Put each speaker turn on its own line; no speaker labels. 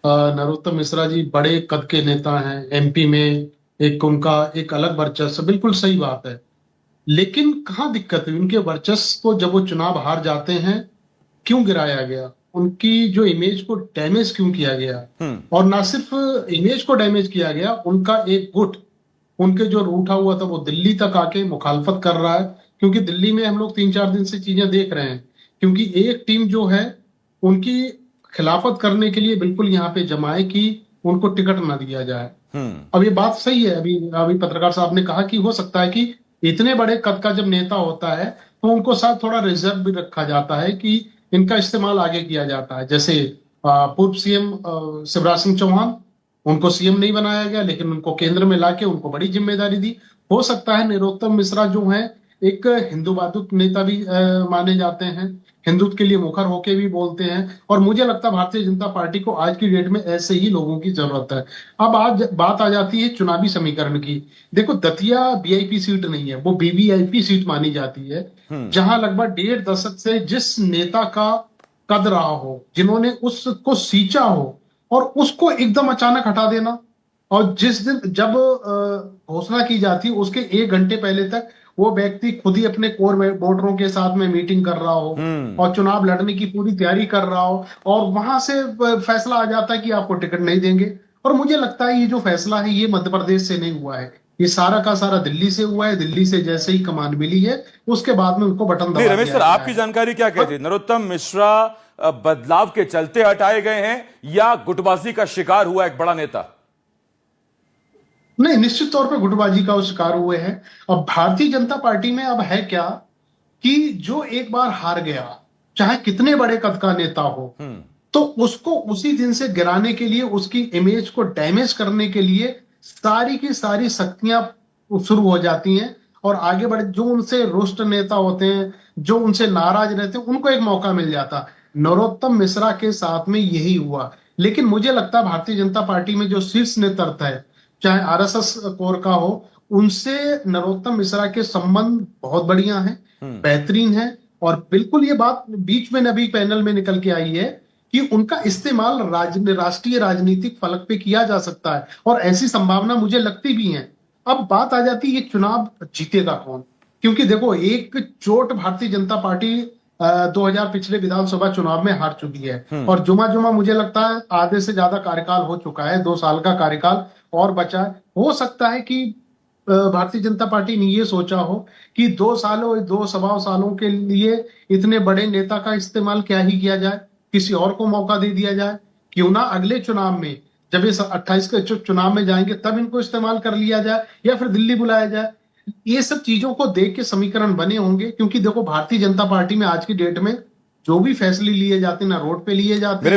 नरोत्तम मिश्रा जी बड़े कद के नेता हैं। एमपी में एक उनका एक अलग वर्चस्व, बिल्कुल सही बात है। लेकिन कहाँ दिक्कत हुई उनके वर्चस्व को, जब वो चुनाव हार जाते हैं क्यों गिराया गया, उनकी जो इमेज को डैमेज क्यों किया गया।
हम्म।
और ना सिर्फ इमेज को डैमेज किया गया, उनका एक गुट उनके जो रूठा हुआ था वो दिल्ली तक आके मुखालफत कर रहा है। क्योंकि दिल्ली में हम लोग 3-4 दिन से चीजें देख रहे हैं, क्योंकि एक टीम जो है उनकी खिलाफत करने के लिए बिल्कुल यहाँ पे जमा है कि उनको टिकट ना दिया जाए।
हम्म।
अब ये बात सही है, अभी अभी पत्रकार साहब ने कहा कि हो सकता है कि इतने बड़े कद का जब नेता होता है तो उनको साथ थोड़ा रिजर्व भी रखा जाता है कि इनका इस्तेमाल आगे किया जाता है। जैसे पूर्व सीएम शिवराज सिंह चौहान, उनको सीएम नहीं बनाया गया लेकिन उनको केंद्र में लाके उनको बड़ी जिम्मेदारी दी। हो सकता है नरोत्तम मिश्रा जो है एक हिंदूवादी नेता भी माने जाते हैं, हिंदुत्व के लिए मुखर होके भी बोलते हैं। और मुझे लगता है भारतीय जनता पार्टी को आज की डेट में ऐसे ही लोगों की जरूरत है। अब आज बात आ जाती है चुनावी समीकरण की। देखो, दतिया वीआईपी सीट नहीं है, वो वीवीआईपी सीट मानी जाती है,
हम्म।
जहां लगभग 1.5 दशक से जिस नेता का कद रहा हो, जिन्होंने उसको सींचा हो, और उसको एकदम अचानक हटा देना। और जिस दिन जब घोषणा की जाती है उसके 1 घंटे पहले तक वो व्यक्ति खुद ही अपने कोर वोटरों के साथ में मीटिंग कर रहा हो
हम्म।
और चुनाव लड़ने की पूरी तैयारी कर रहा हो, और वहां से फैसला आ जाता है कि आपको टिकट नहीं देंगे। और मुझे लगता है ये जो फैसला है ये मध्य प्रदेश से नहीं हुआ है, ये सारा का सारा दिल्ली से हुआ है। दिल्ली से जैसे ही कमान मिली है उसके बाद में उनको बटन
नहीं
दबा
रमेश
दिया
सर,
गया
आपकी
है।
जानकारी क्या कहती है? नरोत्तम मिश्रा बदलाव के चलते हटाए गए हैं या गुटबाजी का शिकार हुआ एक बड़ा नेता?
नहीं, निश्चित तौर पे गुटबाजी का वो शिकार हुए हैं। अब भारतीय जनता पार्टी में अब है क्या कि जो एक बार हार गया, चाहे कितने बड़े कद का नेता हो,
हम्म।
तो उसको उसी दिन से गिराने के लिए, उसकी इमेज को डैमेज करने के लिए सारी की सारी शक्तियां शुरू हो जाती हैं। और आगे बढ़े जो उनसे रुष्ट नेता होते हैं, जो उनसे नाराज रहते हैं, उनको एक मौका मिल जाता। नरोत्तम मिश्रा के साथ में यही हुआ। लेकिन मुझे लगता है भारतीय जनता पार्टी में जो शीर्ष नेतृत्व है, चाहे आरएसएस कोर का हो, उनसे नरोत्तम मिश्रा के संबंध बहुत बढ़िया हैं,
हम्म।
बेहतरीन है। और बिल्कुल ये बात बीच में अभी पैनल में निकल के आई है कि उनका इस्तेमाल राष्ट्रीय राजनीतिक फलक पे किया जा सकता है, और ऐसी संभावना मुझे लगती भी है। अब बात आ जाती है ये चुनाव जीतेगा कौन। क्योंकि देखो, एक चोट भारतीय जनता पार्टी 2000 पिछले विधानसभा चुनाव में हार चुकी है, और जुमा जुमा मुझे लगता है आधे से ज्यादा कार्यकाल हो चुका है, 2 साल का कार्यकाल और बचा है। हो सकता है कि भारतीय जनता पार्टी ने ये सोचा हो कि 2 सालों 2 सवा सालों के लिए इतने बड़े नेता का इस्तेमाल क्या ही किया जाए, किसी और को मौका दे दिया जाए। क्यों ना अगले चुनाव में, जब ये 28 के चुनाव में जाएंगे तब इनको इस्तेमाल कर लिया जाए, या फिर दिल्ली बुलाया जाए। ये सब चीजों को देख के समीकरण बने होंगे। क्योंकि देखो, भारतीय जनता पार्टी में आज की डेट में जो भी फैसले लिए जाते हैं ना रोड पे लिए जाते हैं,